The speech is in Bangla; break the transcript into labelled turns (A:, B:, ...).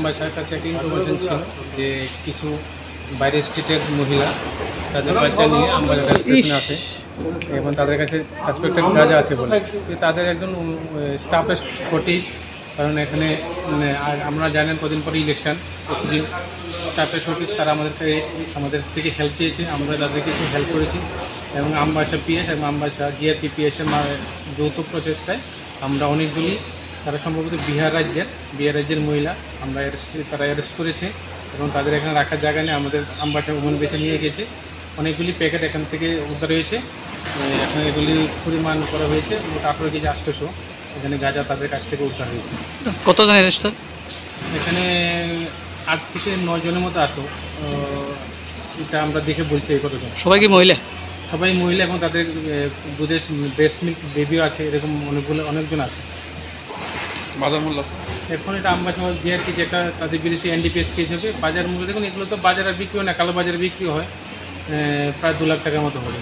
A: আমবাসার কাছে একটা ইনফরমেশন ছিল যে কিছু বাইরের স্টেটের মহিলা তাদের বাচ্চা নিয়ে আমবাসা রেল স্টেশনে আসে এবং তাদের কাছে সাসপেক্টেড গাঁজা আছে বলে তো তাদের একজন স্টাফের শর্টেজ, কারণ এখানে আমরা জানেন কদিন পরে ইলেকশন, প্রতিদিন স্টাফের শর্টেজ, তারা আমাদের থেকে হেল্প চেয়েছে, আমরা তাদের কিছু হেল্প করেছি এবং আমবাসা পিএস এবং আমবাসা জিআরপি পিএসের যৌথ প্রচেষ্টায় আমরা অনেকগুলি, তারা সম্ভবত বিহার রাজ্যের মহিলা তারা অ্যারেস্ট করেছে এবং তাদের এখানে রাখার জায়গা নেই, আমাদের আমবাসা উমেন বেছে নিয়ে গেছে। অনেকগুলি প্যাকেট এখান থেকে উদ্ধার হয়েছে, এখন এগুলি পরিমাণ করা হয়েছে মোট 18 কেজি 800 এখানে গাঁজা তাদের কাছ থেকে উদ্ধার হয়েছে।
B: কতজন অ্যারেস্ট স্যার? এখানে
A: 8 থেকে 9 জনের মতো আসতো, এটা আমরা দেখে বলছি এই কতজন।
B: সবাই কি মহিলা?
A: সবাই মহিলা এবং তাদের দুধের ব্রেস্ট মিল্ক বেবিও আছে, এরকম অনেকজন আছে।
B: বাজার মূল্য
A: এখন এটা আমবাসা জিআরপি যেটা তাদের বিদেশি এনডিপিএস কেস হবে। বাজার মূল্য দেখুন, এগুলো তো বাজারে বিক্রি হয় না, কালো বাজারে বিক্রি হয়, প্রায় 2 লাখ টাকার মতো হবে।